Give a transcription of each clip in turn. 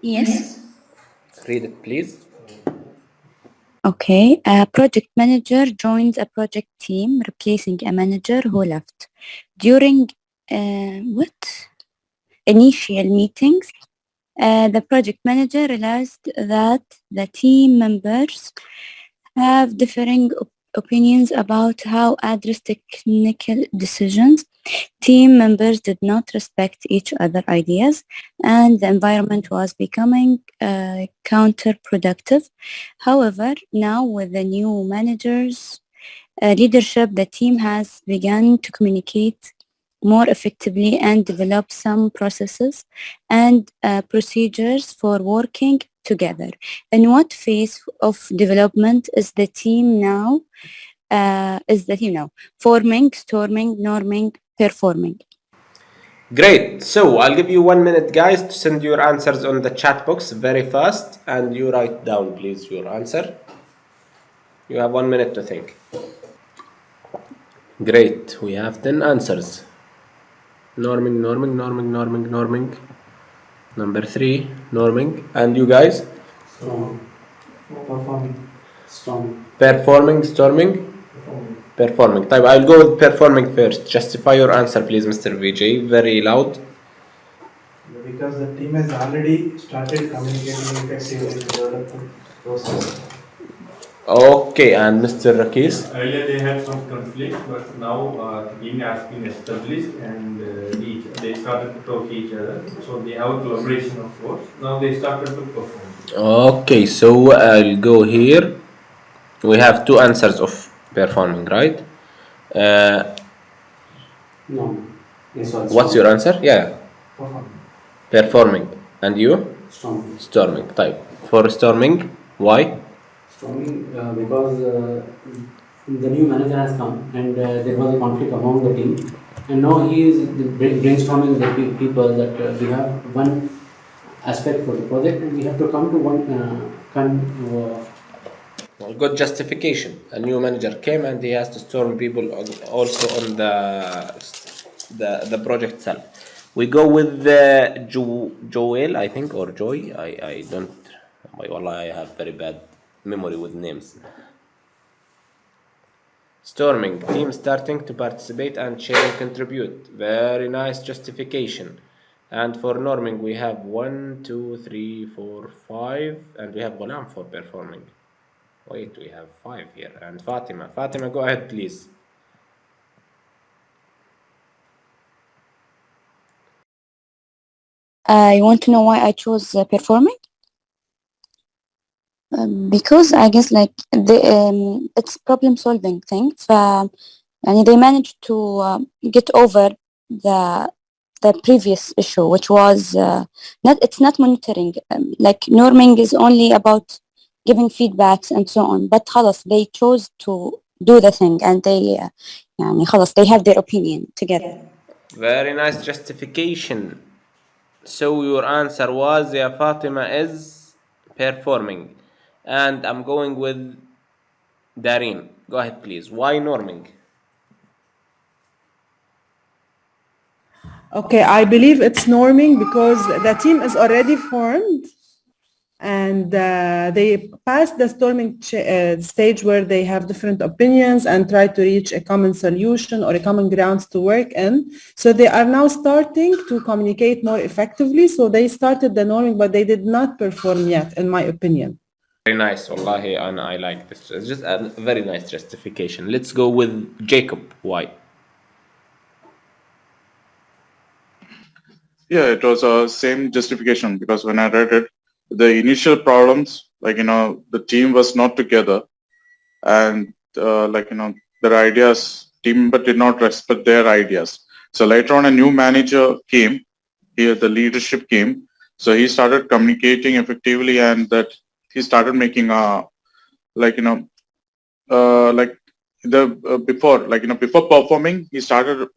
Yes. Read it, please. Okay. A project manager joins a project team, replacing a manager who left. During initial meetings, the project manager realized that the team members have differing opinions about how address technical decisions. Team members did not respect each other's ideas, and the environment was becoming counterproductive. However, now with the new managers' leadership, the team has begun to communicate more effectively and develop some processes and procedures for working together. In what phase of development is the team now? Forming, storming, norming, performing. Great. So I'll give you 1 minute, guys, to send your answers on the chat box very fast, and you write down, please, your answer. You have 1 minute to think. Great. We have 10 answers. Norming, norming, norming, norming, norming. Number 3, norming. And you guys? Storming. Performing. Storming. Performing, storming? Performing. طيب, I'll go with performing first. Justify your answer, please, Mr. VJ. Very loud. Because the team has already started communicating effectively in the development process. Okay, and Mr. Rakis? Earlier they had some conflict, but now the team has been established and they started to talk to each other. So they have a collaboration, of course. Now they started to perform. Okay, so I'll go here. We have 2 answers of performing, right? No. Yes, What's your answer? Yeah. Performing. Performing. And you? Storming. Storming. Type. For storming, why? Storming because the new manager has come and there was a conflict among the team. And now he is brainstorming the people that we have one aspect for the project and we have to come to one Well, good justification. A new manager came and he has to storm people also on the project itself. We go with Joel, I think, or Joy. I don't. Wallah, I have very bad memory with names. Storming, team starting to participate and share and contribute. Very nice justification. And for norming, we have 1, 2, 3, 4, 5, and we have Ghulam for performing. Wait, we have 5 here. And Fatima. Fatima, go ahead, please. You want to know why I chose performing? Because I guess it's problem solving thing. And they managed to get over the previous issue, which was it's not monitoring. Like norming is only about giving feedbacks and so on. But خلاص, they chose to do the thing and they خلاص, they have their opinion together. Very nice justification. So your answer was, yeah, Fatima is performing. And I'm going with Dareen. Go ahead, please. Why norming? Okay, I believe it's norming because the team is already formed and they passed the storming stage where they have different opinions and try to reach a common solution or a common grounds to work in. So they are now starting to communicate more effectively. So they started the norming, but they did not perform yet, in my opinion. Very nice, wallahi, and I like this. It's just a very nice justification. Let's go with Jacob. Why? Yeah, it was a same justification because when I read it, the initial problems, the team was not together and their ideas, team member did not respect their ideas. So later on a new manager came, here the leadership came. So he started communicating effectively and that he started making before performing, he started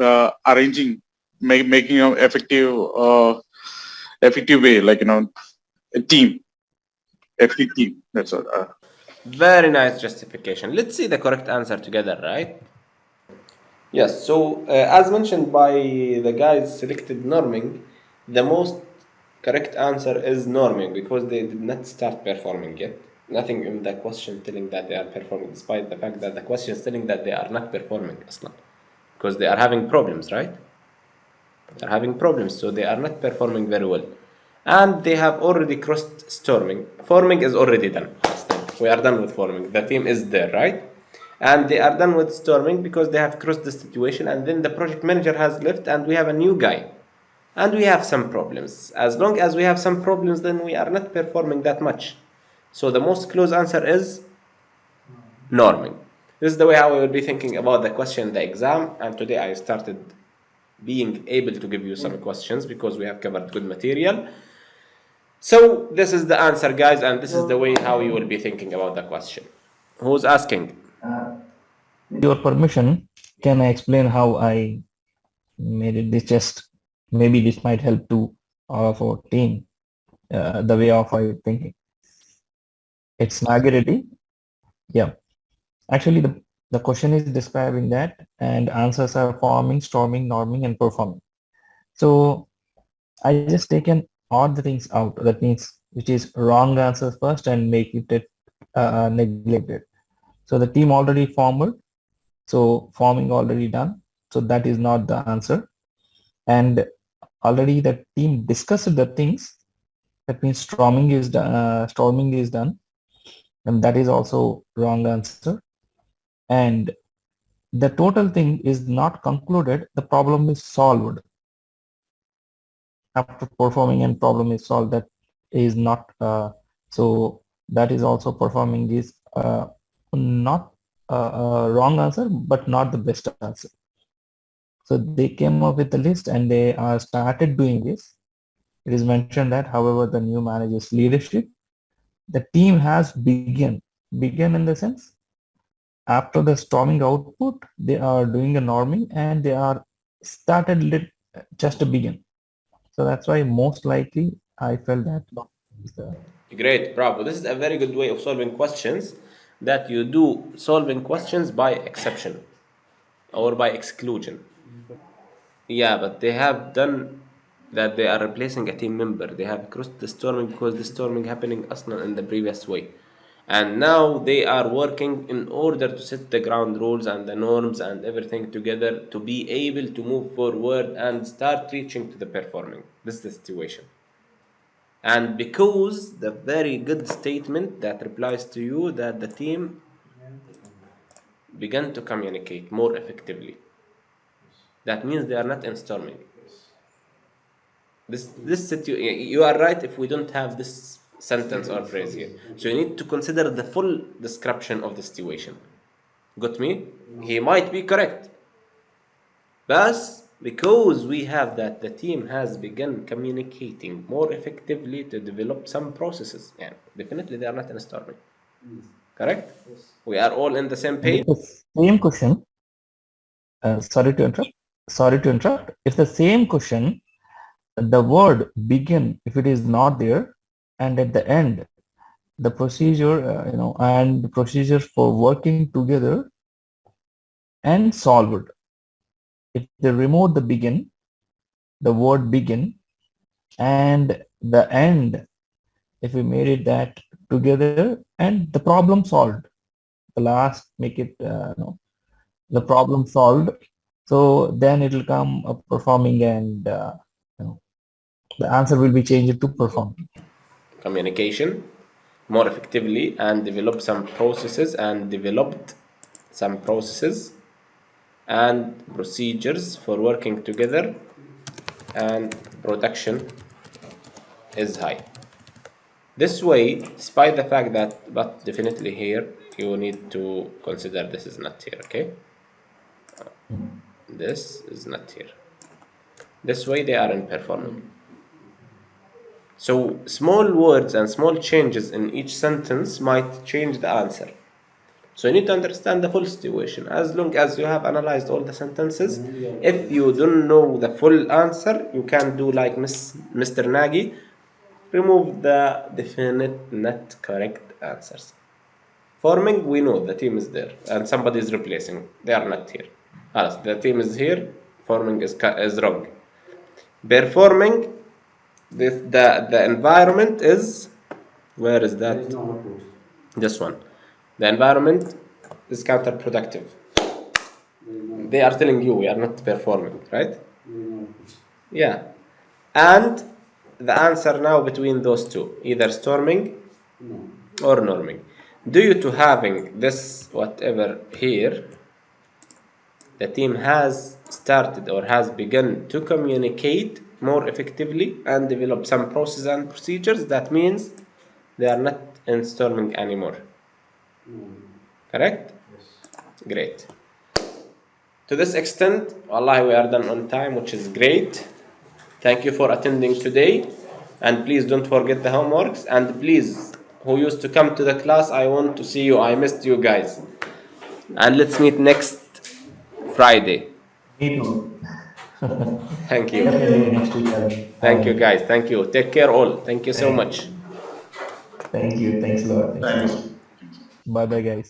arranging, making an effective way, a team, effective team. That's all. Very nice justification. Let's see the correct answer together, right? Yes, so as mentioned by the guys selected norming, the most Correct answer is norming, because they did not start performing yet. Nothing in the question telling that they are performing, despite the fact that the question is telling that they are not performing aslan, because they are having problems, right? They're having problems, so they are not performing very well. And they have already crossed storming. Forming is already done. We are done with forming. The team is there, right? And they are done with storming because they have crossed the situation, and then the project manager has left, and we have a new guy. And we have some problems. As long as we have some problems, then we are not performing that much. So the most close answer is norming. This is the way I will be thinking about the question in the exam, and today I started being able to give you some questions because we have covered good material. So this is the answer, guys, and this is the way how you will be thinking about the question. Who's asking? With your permission, can I explain how I made it? This just maybe this might help to our team, the way of I thinking. It's Nagarity. Yeah. Actually, the question is describing that, and answers are forming, storming, norming, and performing. So I just taken all the things out. That means which is wrong answers first and make it neglected. So the team already formed. So forming already done. So that is not the answer. And already the team discussed the things. That means storming is done, and that is also wrong answer. And the total thing is not concluded. The problem is solved after performing, and problem is solved. That is not so. That is also performing is not a wrong answer, but not the best answer. So they came up with the list and they started doing this. It is mentioned that, however, the new manager's leadership, the team has begun in the sense after the storming output, they are doing a norming and they are started just to begin. So that's why most likely I felt that. Great, bravo. This is a very good way of solving questions, that you do solving questions by exception or by exclusion. Yeah, but they have done that. They are replacing a team member. They have crossed the storming because the storming happening aslan in the previous way. And now they are working in order to set the ground rules and the norms and everything together to be able to move forward and start reaching to the performing. This is the situation. And because the very good statement that replies to you that the team began to communicate more effectively. That means they are not in storming. You are right if we don't have this sentence or phrase here. So you need to consider the full description of the situation. Got me? He might be correct. But because we have that the team has begun communicating more effectively to develop some processes, yeah, definitely they are not in storming. Correct? We are all in the same page. The same question. Sorry to interrupt. If the same question, the word begin, if it is not there, and at the end, the procedure, and the procedure for working together and solved. If they remove the begin, the word begin, and the end, if we made it that together and the problem solved, the last make it the problem solved. So then it will come performing, and the answer will be changed to performing. Communication more effectively and developed some processes and procedures for working together, and production is high. This way, despite the fact that, but definitely here, you need to consider this is not here, okay? This is not here. This way they are in performing. So small words and small changes in each sentence might change the answer. So you need to understand the full situation. As long as you have analyzed all the sentences, if you don't know the full answer, you can do like Mr. Nagy, remove the definite not correct answers. Forming, we know the team is there and somebody is replacing. They are not here. The team is here. Forming is wrong. Performing, the environment is, where is There is that? no output. This one. The environment is counterproductive. There is no. They are telling you we are not performing, right? There is no output. Yeah. And the answer now between those two, either storming No. or norming. Due to having this whatever here, the team has started or has begun to communicate more effectively and develop some processes and procedures. That means they are not in storming anymore. No. Correct? Yes. Great. To this extent, wallahi, we are done on time, which is great. Thank you for attending today. And please don't forget the homeworks. And please, who used to come to the class, I want to see you. I missed you guys. And let's meet next Friday. Me too. Thank you. Definitely next week. Thank you, guys. Thank you. Take care, all. Thank you so much. Thank you. Thanks a lot. Thanks a Thanks. lot. Bye bye, guys.